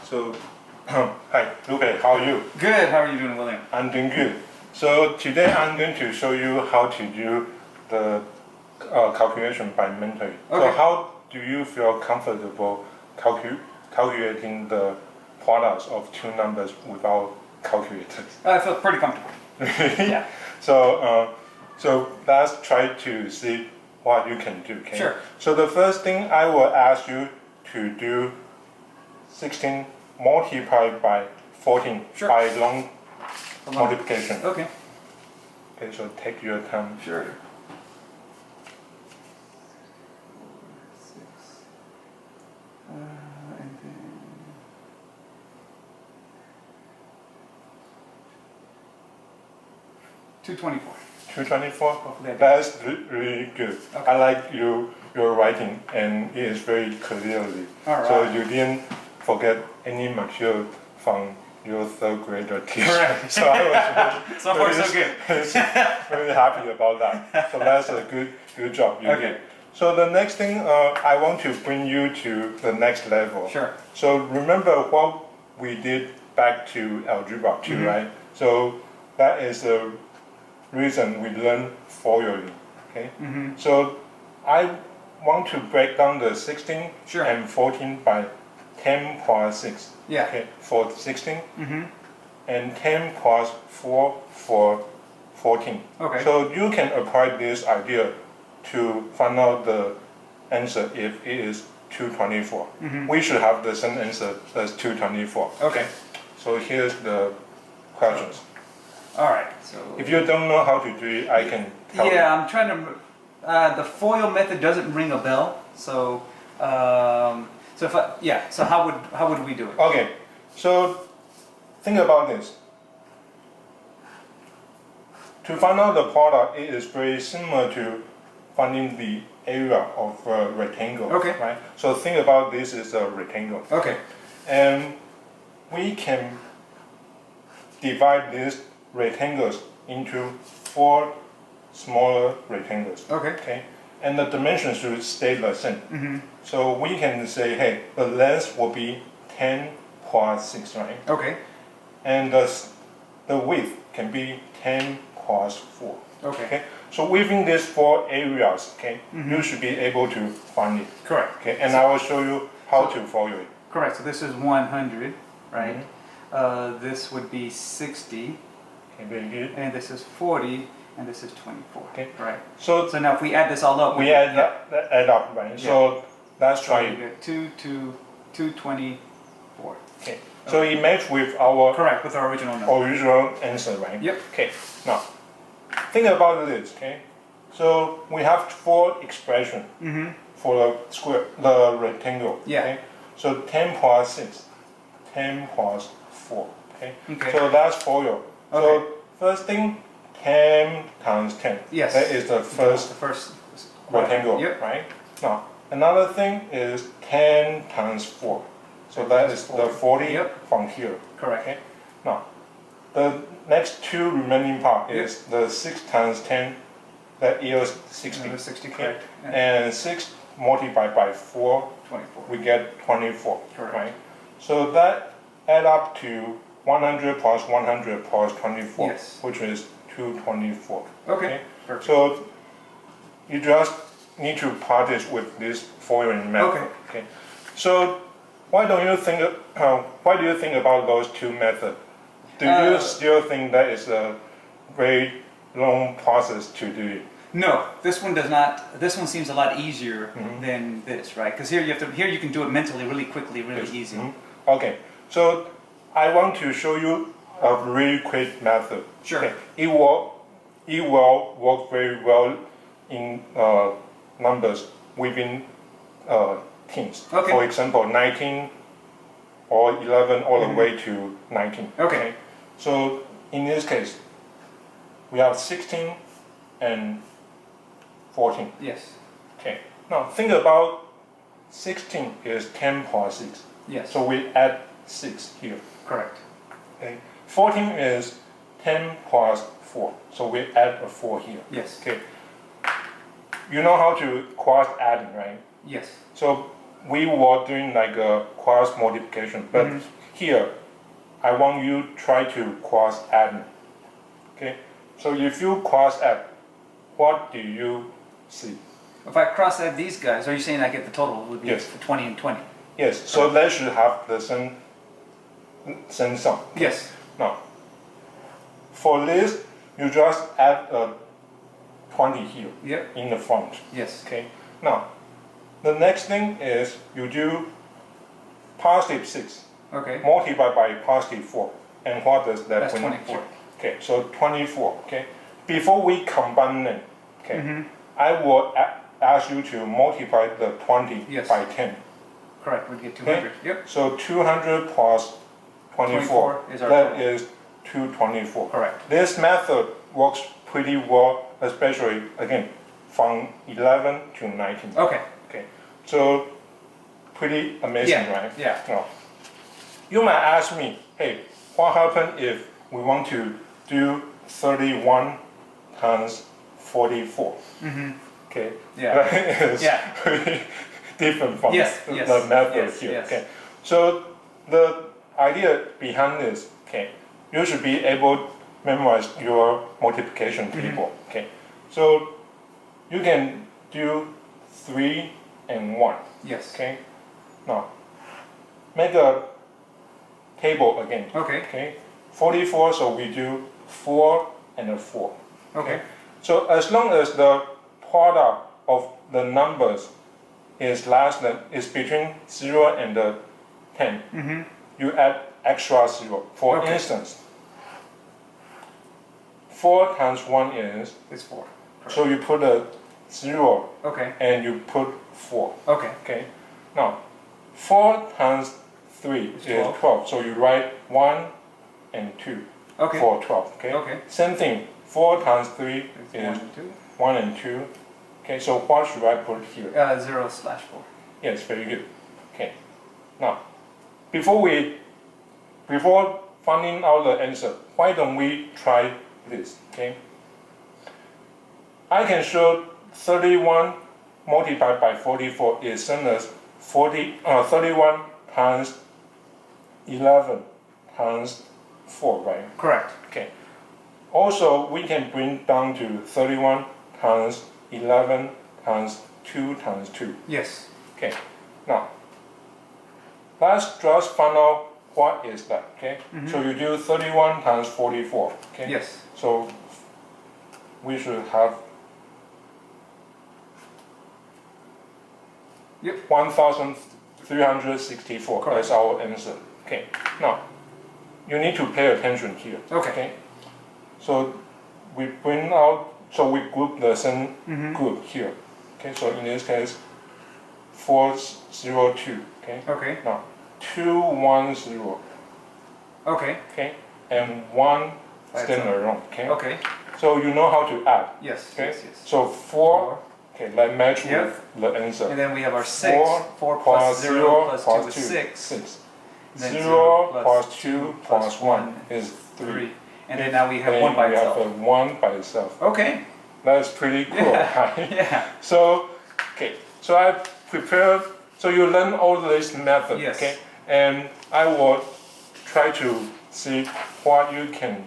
So, hi, Lupe, how are you? Good. How are you doing, William? I'm doing good. So today I'm going to show you how to do the calculation by mentally. So Okay. how do you feel comfortable calculating the products of two numbers without calculators? I feel pretty comfortable. Yeah. So let's try to see what you can do. Okay? Sure. So the first thing I will ask you to do 16 multiplied by 14 Sure. by long multiplication. Okay. Okay, so take your time. Sure. 224. 224? Hopefully I did. That's really good. Okay. I like your writing and it is very clearly. All right. So you didn't forget any material from your third grader teacher. Correct. So I was So far, so good. very happy about that. So that's a good job you Okay. did. So the next thing, I want to bring you to the next level. Sure. So remember what we did back to algebra 2, right? So that is the reason we learn following. Okay. So I want to break down the 16 Sure. and 14 by 10 plus 6. Yeah. Okay. For 16 and 10 plus 4 for 14. Okay. So you can apply this idea to find out the answer if it is 224. We should have the same answer as 224. Okay. So here's the questions. All right. So. If you don't know how to do it, I can help Yeah, I'm trying to. The FOIL method doesn't ring a bell. So. So if I. Yeah. So how would we do it? you. Okay, so think about this. To find out the product, it is very similar to finding the area of a rectangle. Okay. Right? So think about this as a rectangle. Okay. And we can divide these rectangles into 4 smaller rectangles. Okay. Okay, and the dimensions should stay the same. So we can say, hey, the length will be 10 plus 6, right? Okay. And the width can be 10 plus 4. Okay. Okay, so within these 4 areas, okay, you should be able to find it. Correct. Okay, and I will show you how to follow it. Correct. So this is 100, right? This would be 60, Okay, very good. and this is 40, and this is 24. Okay. Right. So So now if we add this all up, we get- add up, right? So let's So try we it. get 224. Okay, so it matches with our Correct, with our original number. original answer, right? Yep. Okay, now think about this, okay? So we have 4 expressions for the square, the rectangle. Yeah. Okay? So 10 plus 6, 10 plus 4. Okay. Okay. So that's for you. Okay. So first thing, 10 times 10. Yes. That is the The first first rectangle, Yep. right? Now another thing is 10 times 4. So that is the 40 Yep. from here. Correct. Okay. Now, the next 2 remaining part is the 6 times 10, that yields 60. Another 60, Okay. correct. And And 6 multiplied by 4, 24. we get 24. Correct. Right? So that add up to 100 plus 100 plus 24, Yes. which is 224. Okay. Perfect. So you just need to practice with this following method. Okay. So why do you think about those 2 methods? Do you still think that is a very long process to do it? No, this one does not. This one seems a lot easier than this, right? Because here you can do it mentally, really quickly, really easy. Okay. So I want to show you a really quick method. Sure. Okay. It will work very well in numbers within teens. Okay. For example, 19 or 11 all the way to 19. Okay. So in this case, we have 16 and 14. Yes. Okay. Now think about 16 is 10 plus 6. Yes. So we add 6 here. Correct. Okay. 14 is 10 plus 4. So we add a 4 here. Yes. Okay. You know how to cross adding, right? Yes. So we were doing like a cross multiplication, but here I want you try to cross add. Okay, so if you cross add, what do you see? If I cross add these guys, are you saying I get the total would be Yes. 20 and 20? Yes, so they should have the same sum. Yes. Now, for this, you just add a 20 here Yep. in the front. Yes. Okay. Now, the next thing is you do positive 6 Okay. multiplied by positive 4. And what does that That's bring 24. here? Okay, so 24. Okay. Before we combine them, okay, Mm-hmm. I will ask you to multiply the 20 Yes. by 10. Correct. We'd get 200. Yep. So 200 plus 24, 24 is our that total. is 224. Correct. This method works pretty well, especially, again, from 11 to 19. Okay. Okay, so pretty amazing, Yeah, right? yeah. Now, you might ask me, hey, what happens if we want to do 31 times 44? Mm-hmm. Okay, Yeah. that is Yeah. pretty different from Yes, the yes, method yes, here. yes. Okay, so the idea behind this, okay, you should be able to memorize your multiplication table. Okay, so you can do 3 and 1. Yes. Okay, now make a table again. Okay. Okay, 44. So we do 4 and a 4. Okay. So as long as the product of the numbers is between 0 and 10, Mm-hmm. you add extra 0. For Okay. instance, 4 times 1 is, It's 4. Correct. so you put a 0 Okay. and you put 4. Okay. Okay. Now, 4 times 3 It's is 12. 12. So you write 1 and 2 Okay. for 12. Okay. Okay. Same thing. 4 times 3 It's is 1 and 2. 1 and 2. Okay. So what should I put here? 0/4. Yes, very good. Okay. Now, before finding out the answer, why don't we try this? Okay. I can show 31 multiplied by 44 is same as 31 times 11 times 4, right? Correct. Okay. Also, we can bring down to 31 times 11 times 2 times 2. Yes. Okay. Now, let's just find out what is that. Okay. So you do 31 times 44. Okay. Yes. So we should have Yep. 1,364 Correct. as our answer. Okay. Now, you need to pay attention here. Okay. So we bring out, so we group the same Mm-hmm. group here. Okay. So in this case, 402. Okay. Okay. Now, 210. Okay. Okay. And 1 stand That's alone. Okay. Okay. So you know how to add. Yes. Okay. Yes. Yes. So 4. Okay. That match Yep. with the answer. And then we have our 6. 4 plus 0 plus 2 plus is 2, 6. 6. And then 0 plus 2 plus 1 is 3. 3. And then now we have Then 1 by we have itself. a 1 by itself. Okay. That's pretty cool, Yeah. right? Yeah. So, okay. So I prepared. So you learn all this method, Yes. okay? And I will try to see what you can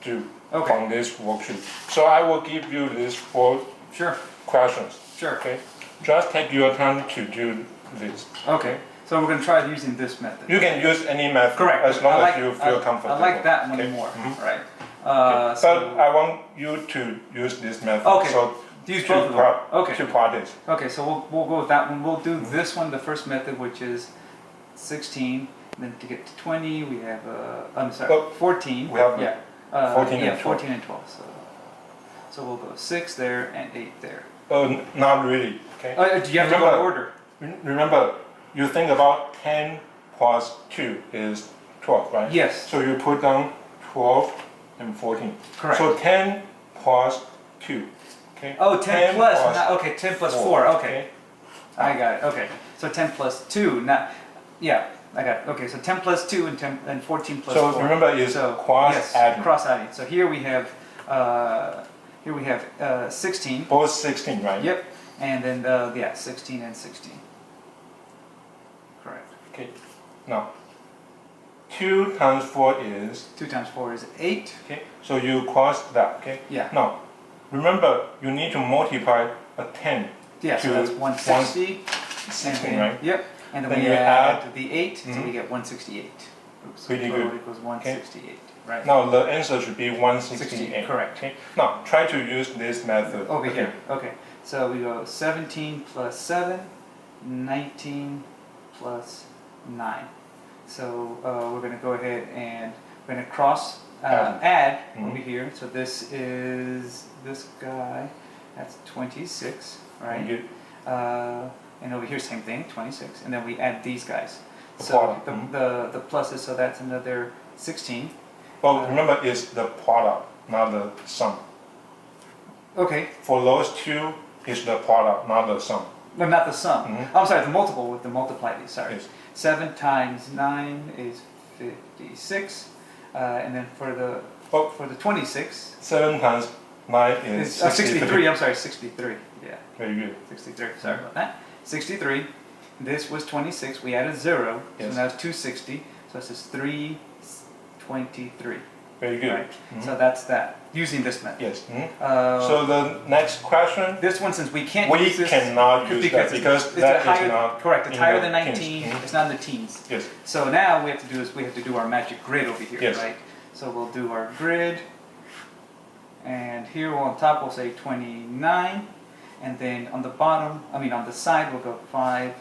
do Okay. from this worksheet. So I will give you these 4 Sure. questions. Sure. Okay. Just take your time to do this. Okay. So we're going to try using this method. You can use any method Correct. as long I like, as you feel comfortable. I like that one Okay. more. Mhm. Right. Okay. So But I want you to use this method. Okay. So use to both of them. Okay. to practice. Okay, so we'll go with that one. We'll do this one, the first method, which is 16. Then to get to 20, we have I'm sorry, Oh, 14. we have yeah, 14 yeah, and 12. 14 and 12. So we'll go 6 there and 8 there. Not really. Okay. Do you have to go in order? Remember, you think about 10 plus 2 is 12, right? Yes. So you put down 12 and 14. Correct. So 10 plus 2. Okay. Oh, 10 plus. Okay, 10 plus 4. Okay. Okay. I got it. Okay. So 10 plus 2. Now, yeah, I got it. Okay, so 10 plus 2 and 10 and 14 plus So 4. remember, it's So cross yes, adding. cross adding. So here we have 16. Both 16, right? Yep. And then yeah, 16 and 16. correct. Okay. Now, 2 times 4 is, 2 times 4 is 8. okay, so you cross that, okay? Yeah. Now, remember, you need to multiply a 10. Yeah, so to that's 160. 16, and then, right? Yep. And then, Then we you add add- the 8, so Mhm. we get 168. Oops, Pretty total good. equals 168. Right. Now, the answer should be 168. Correct. Okay. Now, try to use this method. Over again. here. Okay. So we go 17 plus 7, 19 plus 9. So we're going to go ahead and we're going to cross add Mhm. over here. So this is this guy. That's 26, right? You- And over here, same thing, 26. And then we add these guys. The So product. the pluses, so that's another 16. Well, remember, it's the product, not the sum. Okay. For those two, it's the product, not the sum. No, not the sum. Mhm. I'm sorry, the multiple with the multiply these. Sorry. Yes. 7 times 9 is 56. And then for the Oh. 26, 7 times 9 is it's 63. I'm sorry, 63. Yeah, Very good. 63. Sorry about that. 63. This was 26. We added 0. Yes. So now it's 260. So this is 323. Very good. Right. Mhm. So that's that. Using this method. Yes. Mhm. Uh, So the next question, this one, since we can't we use this, cannot use that because that higher, is not correct. It's in higher the than teens. 19. Mhm. It's not in the teens. Yes. So now we have to do is we have to do our magic grid over here, Yes. right? So we'll do our grid, and here on top we'll say 29, and then on the bottom, on the side we'll go 5,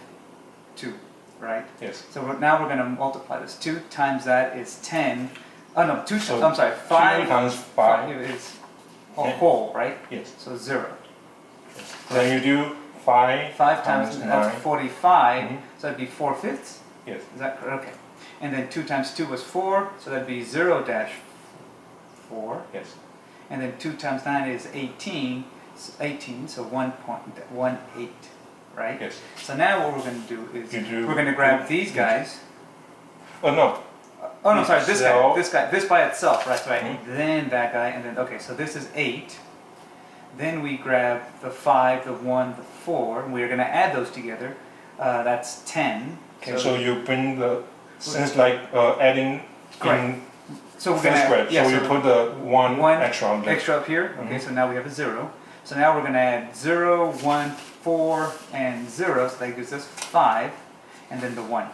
2, right? Yes. So now we're going to multiply this. 2 times that is 10. Oh no, 2. So I'm sorry, 5 2 times 5. is a Okay. whole, right? Yes. So 0. Then you do 5 5 times 9. that's 45. Mhm. So that'd be 4/5. Yes. Is that correct? Okay. And then 2 times 2 was 4, so that'd be 0 dash 4. Yes. And then 2 times 9 is 18, 18, so 1.18, right? Yes. So now what we're going to do is You do- we're going to grab these guys. Oh no. Oh no, sorry, this So- guy, this by itself, right? Right. Mhm. Then that guy, and then okay, so this is 8. Then we grab the 5, the 1, the 4, and we're going to add those together. That's 10. Okay. So you bring the since adding Correct. in So we're first gonna grade. yeah, so you put the one one extra on there. extra up here. Okay, Mhm. so now we have a 0. So now we're going to add 0, 1, 4, and 0. So that gives us 5, and then the 1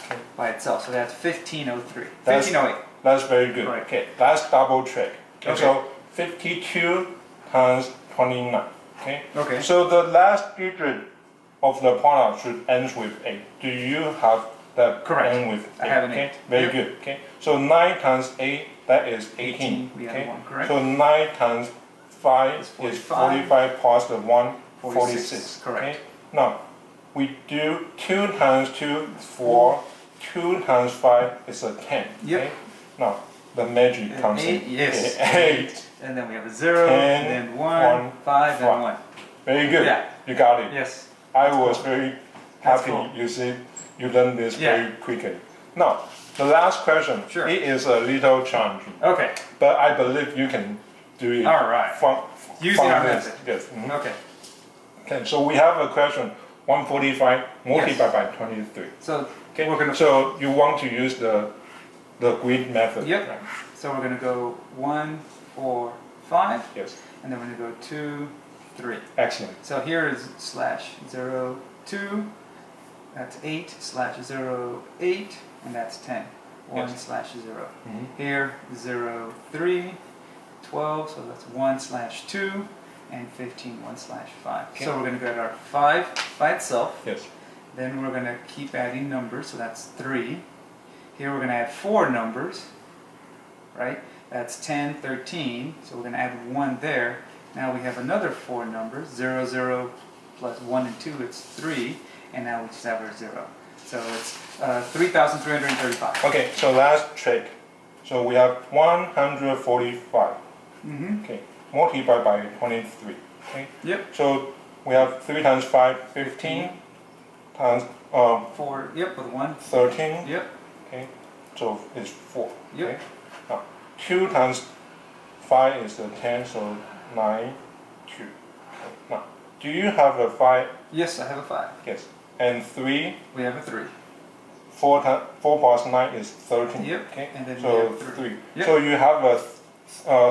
Okay. by itself. So that's 1503. That's- 1508. That's very good. Correct. Okay. Let's double check. Okay. Okay. So 52 times 29. Okay. Okay. So the last digit of the product should end with 8. Do you have that Correct. end with 8? I have an okay? 8. Very Yep. good. Okay. So 9 times 8, that is 18. We have okay? 1, correct? So 9 times 5 It's is 45. 45 plus the 1, 46. 46. Correct. Okay? Now, we do 2 times 2 is 4. 2 times 5 is a 10. Yep. Okay? Now, the magic And comes 8, in. yes. Okay, 8. And then we have a 0, 10, and then 1, 1, 5, and 1. 1. Very good. Yeah. You got it. Yes. I That's was cool. very That's happy cool. you see you learned this Yeah. very quickly. Now, the last question. Sure. It is a little challenging, Okay. but I believe you can do it. All right. Using our this. method. Yes. Mhm. Okay. Okay. So we have a question. 145 multiplied by 23. So Okay. we're gonna. So you want to use the grid method. Yep. Right? So we're gonna go 1, 4, 5, Yes. and then we're gonna go 2, 3. Excellent. So here is slash 0, 2. That's 8 slash 0, 8, and that's 10. 1 Yes. slash 0. Mhm. Here 0, 3, 12. So that's 1 slash 2, and 15, 1 slash 5. Okay. So we're gonna get our 5 by itself. Yes. Then we're going to keep adding numbers, so that's 3. Here we're going to add 4 numbers, right? That's 10, 13, so we're going to add 1 there. Now we have another 4 numbers, 0, 0 plus 1 and 2, it's 3, and now we just have our 0. So it's 3,335. Okay. So last trick. So we have 145. Mm-hmm. Okay. Multiplied by 23. Okay. Yep. So we have 3 times 5, 15 times 4, yep, with 1. 13. Yep. Okay. So it's 4. Yep. Okay. Now 2 times 5 is 10. So 9, 2. Okay. Now, do you have a 5? Yes, I have a 5. Yes. And 3. We have a 3. 4 plus 9 is 13. Yep. Okay. And then we So have 3. Yep. So you have a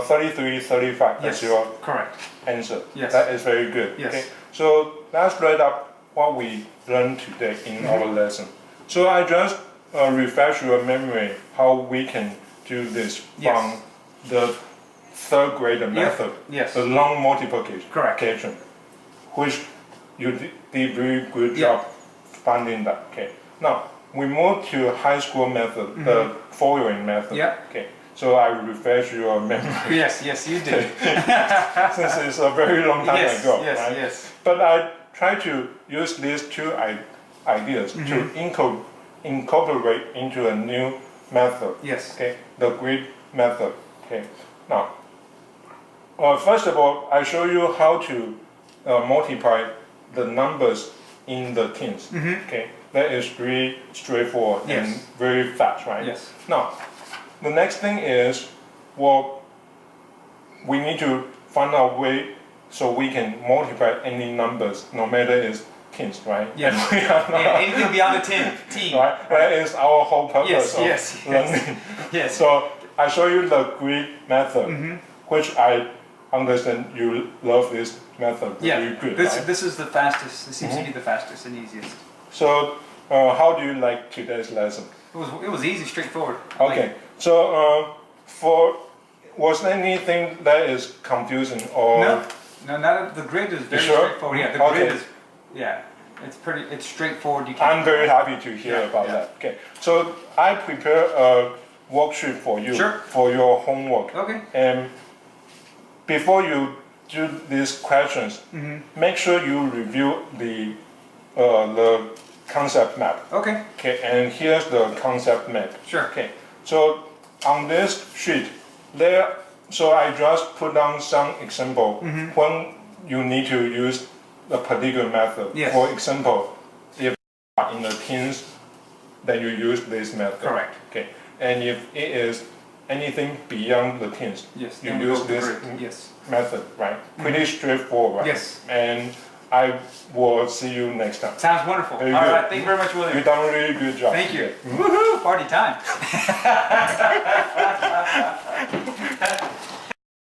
33, 35 Yes. as your Correct. answer. Yes. That is very good. Yes. Okay. So let's write up what we learned today in our lesson. So I just refresh your memory how we can do this Yes. from the third grade method, Yes. the long multiplication, Correct. which you did very good Yeah. job finding that. Okay. Now we move to high school method, the following method. Yeah. Okay. So I refresh your memory Yes, yes, you did. since it's a very long time Yes, ago, yes, right? yes. But I try to use these two ideas to incorporate into a new method. Yes. Okay, the grid method. Okay. Now, first of all, I show you how to multiply the numbers in the tens. Okay, that is very straightforward and Yes. very fast, right? Yes. Now, the next thing is, well, we need to find a way so we can multiply any numbers, no matter it's tens, right? Yes. And we are not, Yeah, anything beyond the 10, T. right? That is our whole purpose Yes, of yes, learning. Yes. So I show you the grid method, which I understand you love this method very Yeah. good, This right? this is the fastest. This seems to be the fastest and easiest. So how do you like today's lesson? It was easy, straightforward. Okay, so was there anything that is confusing or? No, not the grid is very You sure? straightforward. Yeah, the Okay. grid is. Yeah, it's straightforward. You can. I'm very happy to hear Yeah, about yeah. that. Okay, so I prepare a worksheet for you Sure. for your homework. Okay. And before you do these questions, make sure you review the concept map. Okay. Okay, and here's the concept map. Sure. Okay, so on this sheet, so I just put down some example when you need to use a particular method. Yes. For example, if in the teens, then you use this method. Correct. Okay, and if it is anything beyond the teens, Yes. you then we go use with the this grid. Yes. method, right? Pretty straightforward. Yes. And I will see you next time. Sounds wonderful. Very All good. right. Thank you very much, William. You've done a really good job. Thank you. today. Woohoo! Party time.